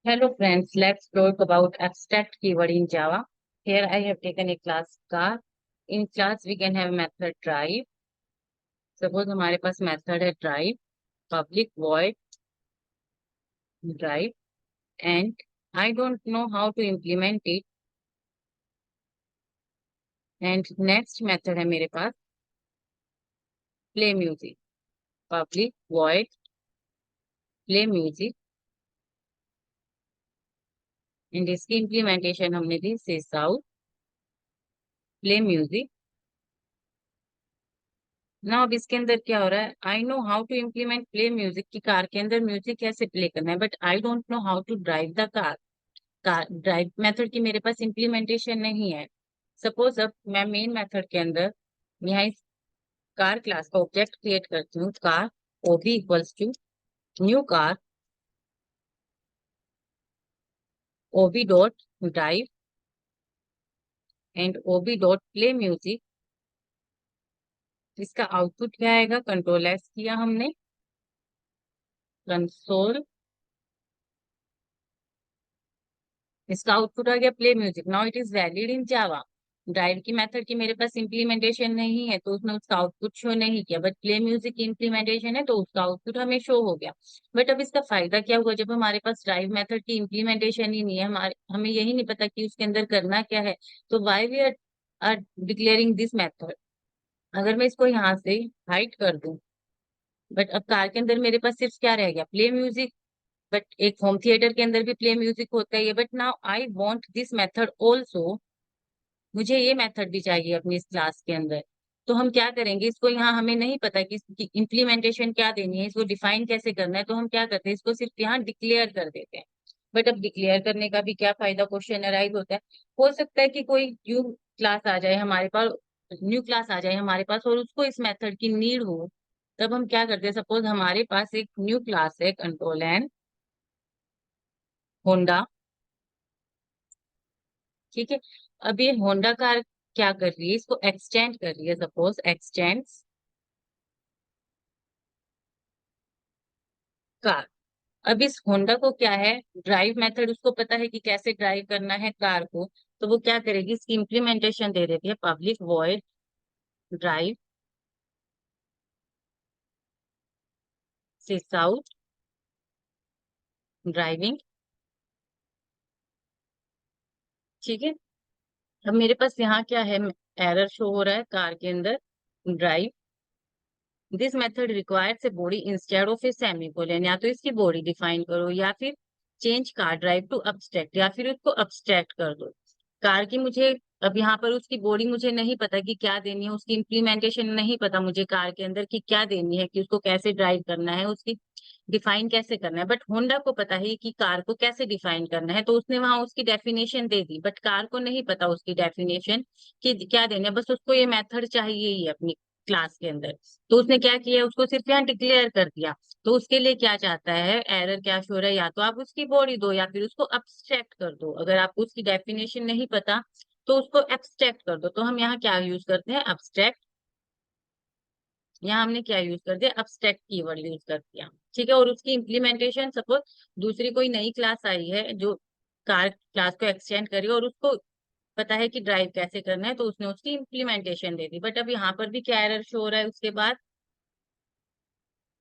Hello friends, let's talk about abstract keyword in Java. Here I have taken a class car. In class we can have method drive. Suppose हमारे पास method है drive, public void drive, and I don't know how to implement it. And next method है मेरे पास play music, public void play music, and इसकी implementation हमने दी sys out play music. ना अब इसके अंदर क्या हो रहा है, I know how to implement play music की कार के अंदर म्यूजिक कैसे प्ले करना है, but I don't know how to drive the car. Car drive method की मेरे पास इम्प्लीमेंटेशन नहीं है। सपोज अब मैं मेन मेथड के अंदर यहाँ इस कार क्लास का ऑब्जेक्ट क्रिएट करती हूँ, car ob equals to new car ob dot drive and ob dot play music. इसका आउटपुट क्या आएगा, कंट्रोल एस किया हमने, कंसोल, इसका आउटपुट आ गया play music. Now it is valid in Java. Drive की मेथड की मेरे पास इंप्लीमेंटेशन नहीं है तो उसने उसका आउटपुट शो नहीं किया, बट प्ले म्यूजिक की इंप्लीमेंटेशन है तो उसका आउटपुट हमें शो हो गया। बट अब इसका फायदा क्या हुआ, जब हमारे पास ड्राइव मेथड की इंप्लीमेंटेशन ही नहीं है, हमारे हमें यही नहीं पता कि उसके अंदर करना क्या है, तो why we are declaring this method. अगर मैं इसको यहाँ से हाइड कर दूं, बट अब कार के अंदर मेरे पास सिर्फ क्या रह गया, प्ले म्यूजिक। बट एक होम थिएटर के अंदर भी प्ले म्यूजिक होता है, but now I want this method also. मुझे ये मेथड भी चाहिए अपनी इस क्लास के अंदर। तो हम क्या करेंगे, इसको यहाँ हमें नहीं पता कि इसकी इम्प्लीमेंटेशन क्या देनी है, इसको डिफाइन कैसे करना है, तो हम क्या करते हैं, इसको सिर्फ यहाँ डिक्लेयर कर देते हैं। बट अब डिक्लेयर करने का भी क्या फायदा, क्वेश्चन अराइज होता है। हो सकता है कि कोई न्यू क्लास आ जाए हमारे पास, न्यू क्लास आ जाए हमारे पास और उसको इस मेथड की नीड हो। तब हम क्या करते हैं, सपोज हमारे पास एक न्यू क्लास है कंट्रोल एन होंडा, ठीक है। अब ये होंडा कार क्या कर रही है, इसको एक्सटेंड कर रही है, सपोज एक्सटेंड कार। अब इस होंडा को क्या है, ड्राइव मेथड उसको पता है कि कैसे ड्राइव करना है कार को, तो वो क्या करेगी, इसकी इंप्लीमेंटेशन दे देती है पब्लिक वॉइड ड्राइव सिस आउट ड्राइविंग, ठीक है। अब मेरे पास यहाँ क्या है, एरर शो हो रहा है कार के अंदर, drive this method requires a body instead of a semicolon. या तो इसकी बॉडी डिफाइन करो या फिर change car drive to abstract, या फिर उसको अब्स्ट्रैक्ट कर दो। कार की मुझे अब यहाँ पर उसकी बॉडी मुझे नहीं पता कि क्या देनी है, उसकी इम्प्लीमेंटेशन नहीं पता मुझे कार के अंदर कि क्या देनी है, कि उसको कैसे ड्राइव करना है, उसकी डिफाइन कैसे करना है। बट होंडा को पता है कि कार को कैसे डिफाइन करना है, तो उसने वहां उसकी definition they the, but car को नहीं पता उसकी डेफिनेशन कि क्या देना है, बस उसको ये मेथड चाहिए ही अपनी क्लास के अंदर। तो उसने क्या किया, उसको सिर्फ यहाँ डिक्लेयर कर दिया। तो उसके लिए क्या चाहता है, एरर क्या शो रहा है, या तो आप उसकी बॉडी दो या फिर उसको अब्स्ट्रैक्ट कर दो। अगर आपको उसकी डेफिनेशन नहीं पता तो उसको एब्स्ट्रैक्ट कर दो। तो हम यहाँ क्या यूज करते हैं, अब्स्ट्रैक्ट। यहाँ हमने क्या यूज कर दिया, अब्स्ट्रैक्ट कीवर्ड यूज कर दिया, ठीक है। और उसकी इम्प्लीमेंटेशन, सपोज दूसरी कोई नई क्लास आई है जो कार क्लास को एक्सटेंड करी और उसको पता है कि ड्राइव कैसे करना है, तो उसने उसकी इम्प्लीमेंटेशन दे दी। बट अब यहाँ पर भी क्या एरर शो हो रहा है उसके बाद,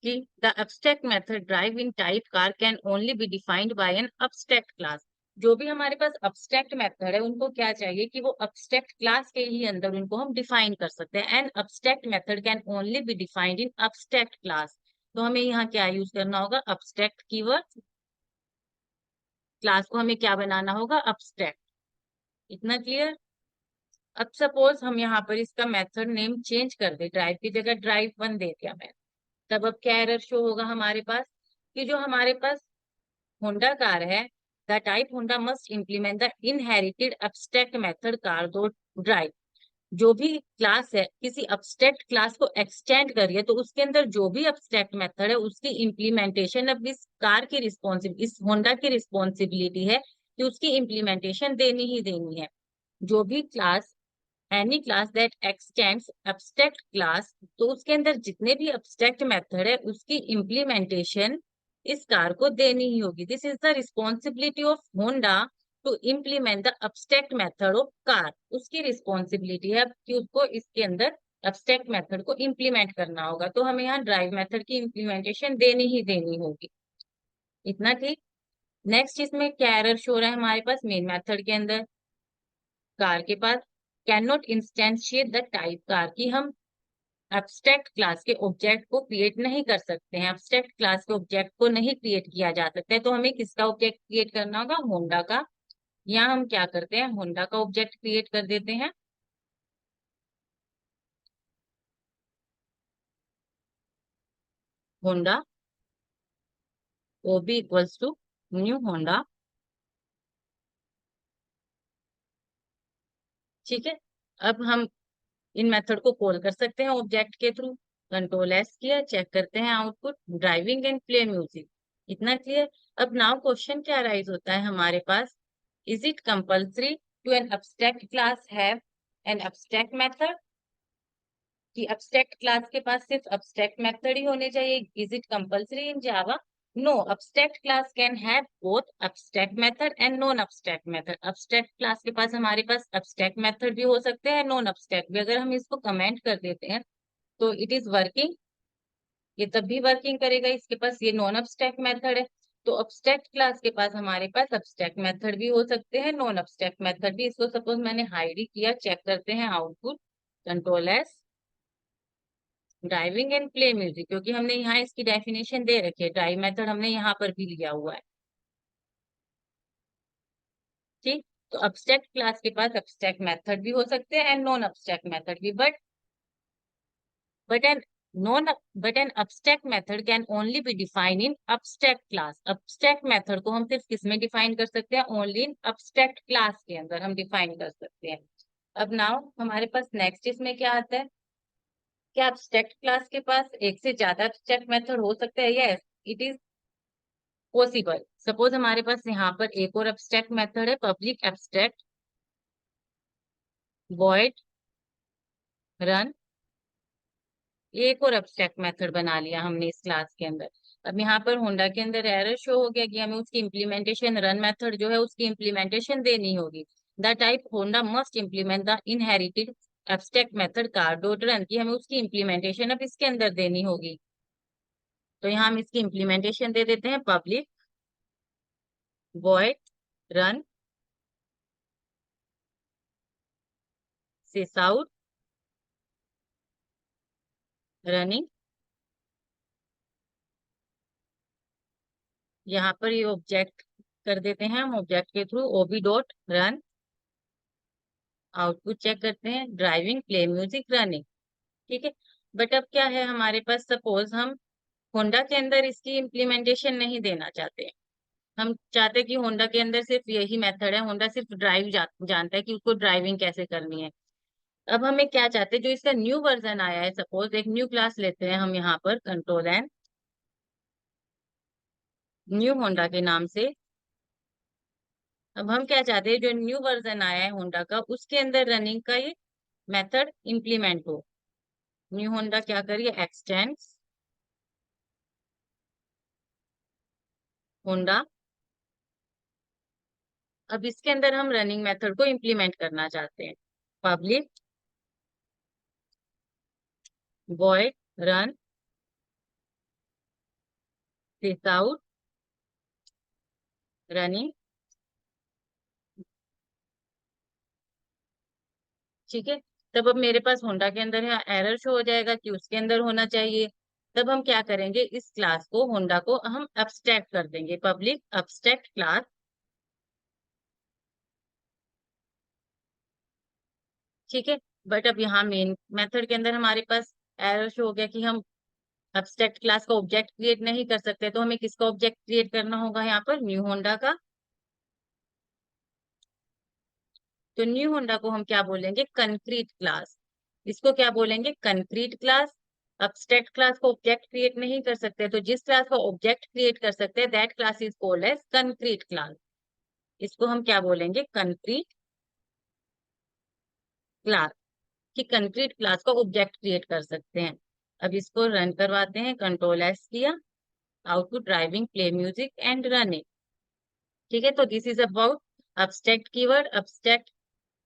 कि the abstract method drive in type car can only be defined by an abstract class। जो भी हमारे पास abstract method है उनको क्या चाहिए कि वो abstract class के ही अंदर उनको हम डिफाइन कर सकते हैं। And abstract method can only be defined in abstract class। तो हमें यहाँ क्या यूज करना होगा, abstract कीवर्ड, क्लास को हमें क्या बनाना होगा, abstract। इतना क्लियर। अब सपोज हम यहाँ पर इसका मेथड नेम चेंज कर दे, ड्राइव की जगह ड्राइव वन दे दिया मैं, तब अब क्या एरर शो होगा हमारे पास, कि जो हमारे पास होंडा कार है, the type Honda must implement the inherited abstract method car dot drive. जो भी क्लास है किसी abstract क्लास को एक्सटेंड करिए तो उसके अंदर जो भी abstract मेथड है उसकी इम्प्लीमेंटेशन अब इस कार की रिस्पॉन्सिबिलिटी, इस होंडा की रिस्पॉन्सिबिलिटी है कि उसकी इम्प्लीमेंटेशन देनी ही देनी है। जो भी class, any class that x tends abstract class, तो उसके अंदर जितने भी abstract मेथड है उसकी इम्प्लीमेंटेशन इस कार को देनी ही होगी। This is the responsibility of Honda to implement the abstract method of car. उसकी रिस्पॉन्सिबिलिटी है कि उसको इसके अंदर अब्स्ट्रैक्ट मेथड को इम्प्लीमेंट करना होगा, तो हमें यहाँ ड्राइव मेथड की इम्प्लीमेंटेशन देनी ही देनी होगी। इतना ठीक। नेक्स्ट इसमें क्या एरर शो रहा है हमारे पास मेन मेथड के अंदर, कार के पास can not instantiate the type car, की हम एब्स्ट्रैक्ट क्लास के ऑब्जेक्ट को क्रिएट नहीं कर सकते हैं, एब्स्ट्रैक्ट क्लास के ऑब्जेक्ट को नहीं क्रिएट किया जा सकता है। तो हमें किसका ऑब्जेक्ट क्रिएट करना होगा, होंडा का। यहाँ हम क्या करते हैं, होंडा का ऑब्जेक्ट क्रिएट कर देते हैं। Honda ob equals to new Honda. ठीक है, अब हम इन मेथड को कॉल कर सकते हैं ऑब्जेक्ट के थ्रू। कंट्रोल एस किया, चेक करते हैं output, driving and play music. इतना क्लियर। अब नाउ क्वेश्चन क्या राइज होता है हमारे पास, is it compulsory to an abstract class have an abstract method, कि abstract क्लास के पास सिर्फ abstract मेथड ही होने चाहिए। Is it compulsory in Java? No, abstract class can have both abstract method and non abstract method. abstract class के पास हमारे पास abstract method भी हो सकते हैं, नॉन abstract भी। अगर हम इसको कमेंट कर देते हैं तो इट इज वर्किंग, ये तब भी वर्किंग करेगा, इसके पास ये नॉन abstract मेथड है। तो abstract क्लास के पास हमारे पास abstract मेथड भी हो सकते हैं, नॉन abstract मेथड भी। इसको सपोज मैंने हाइड ही किया, चेक करते हैं output, control S, driving and play music, क्योंकि हमने यहाँ इसकी डेफिनेशन दे रखी है, ड्राइव मेथड हमने यहाँ पर भी लिया हुआ है। ठीक, तो abstract क्लास के पास abstract मेथड भी हो सकते हैं एंड नॉन abstract मेथड भी, but an non but an abstract method can only be defined in abstract class। abstract method को हम सिर्फ किस में डिफाइन कर सकते हैं, ओनली इन abstract class के अंदर हम डिफाइन कर सकते हैं। अब नाउ हमारे पास नेक्स्ट इसमें क्या आता है, क्या abstract क्लास के पास एक से ज्यादा abstract मेथड हो सकता है? Yes, it is possible. Suppose हमारे पास यहाँ पर एक और abstract मेथड है, पब्लिक abstract void run। एक और abstract मेथड बना लिया हमने इस क्लास के अंदर। अब यहाँ पर होंडा के अंदर एरर शो हो गया कि हमें उसकी इम्प्लीमेंटेशन, रन मेथड जो है उसकी इम्प्लीमेंटेशन देनी होगी। The type Honda must implement the inherited abstract method car dot run, की हमें उसकी इम्प्लीमेंटेशन अब इसके अंदर देनी होगी। तो यहाँ हम इसकी इम्प्लीमेंटेशन दे देते हैं, पब्लिक वॉइड रन सिस आउट रनिंग। यहाँ पर ये ऑब्जेक्ट कर देते हैं हम, ऑब्जेक्ट के थ्रू ओबी डॉट रन, आउटपुट चेक करते हैं, ड्राइविंग प्ले म्यूजिक रनिंग। ठीक है, बट अब क्या है हमारे पास, सपोज हम होंडा के अंदर इसकी इम्प्लीमेंटेशन नहीं देना चाहते हैं। हम चाहते हैं कि होंडा के अंदर सिर्फ यही मेथड है, होंडा सिर्फ ड्राइव जानता है कि उसको ड्राइविंग कैसे करनी है। अब हमें क्या चाहते हैं, जो इसका न्यू वर्जन आया है, सपोज एक न्यू क्लास लेते हैं हम यहाँ पर, कंट्रोल एन, न्यू होंडा के नाम से। अब हम क्या चाहते हैं, जो न्यू वर्जन आया है होंडा का, उसके अंदर रनिंग का ये मेथड इम्प्लीमेंट हो। न्यू होंडा क्या करिए, एक्सटेंड्स होंडा। अब इसके अंदर हम रनिंग मेथड को इम्प्लीमेंट करना चाहते हैं, public void run this out running. ठीक है, तब अब मेरे पास होंडा के अंदर यहाँ एरर शो हो जाएगा कि उसके अंदर होना चाहिए। तब हम क्या करेंगे, इस क्लास को, होंडा को हम अब्स्ट्रैक्ट कर देंगे, पब्लिक अब्स्ट्रैक्ट क्लास। ठीक है, बट अब यहाँ मेन मेथड के अंदर हमारे पास एरर शो हो गया कि हम अब्स्ट्रैक्ट क्लास का ऑब्जेक्ट क्रिएट नहीं कर सकते। तो हमें किसका ऑब्जेक्ट क्रिएट करना होगा यहाँ पर, न्यू होंडा का। तो न्यू होंडा को हम क्या बोलेंगे, कंक्रीट क्लास। इसको क्या बोलेंगे, कंक्रीट क्लास। अब्स्ट्रैक्ट क्लास को ऑब्जेक्ट क्रिएट नहीं कर सकते, तो जिस क्लास का ऑब्जेक्ट क्रिएट कर सकते हैं, that class is called as concrete class. इसको हम क्या बोलेंगे, कंक्रीट क्लास, कि कंक्रीट क्लास का ऑब्जेक्ट क्रिएट कर सकते हैं। अब इसको रन करवाते हैं, कंट्रोल एस किया, output driving, play music and running. ठीक है, तो this is about abstract keyword. Abstract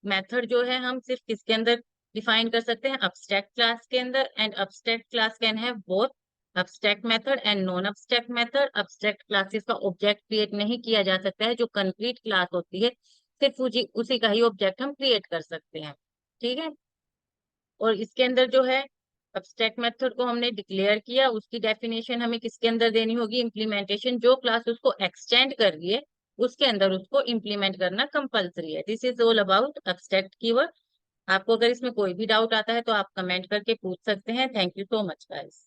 method जो है हम सिर्फ किसके अंदर डिफाइन कर सकते हैं, अब्स्ट्रैक्ट क्लास के अंदर। And abstract class can have both abstract method and non abstract method. Abstract classes का ऑब्जेक्ट क्रिएट नहीं किया जा सकता है, जो कंक्रीट क्लास होती है सिर्फ उसी का ही ऑब्जेक्ट हम क्रिएट कर सकते हैं। ठीक है, और इसके अंदर जो है अब्स्ट्रैक्ट मेथड को हमने डिक्लेयर किया, उसकी डेफिनेशन हमें किसके अंदर देनी होगी, इम्प्लीमेंटेशन। जो क्लास उसको एक्सटेंड कर रही है उसके अंदर उसको इम्प्लीमेंट करना कंपलसरी है। This is all about abstract keyword. आपको अगर इसमें कोई भी डाउट आता है तो आप कमेंट करके पूछ सकते हैं। Thank you so much guys.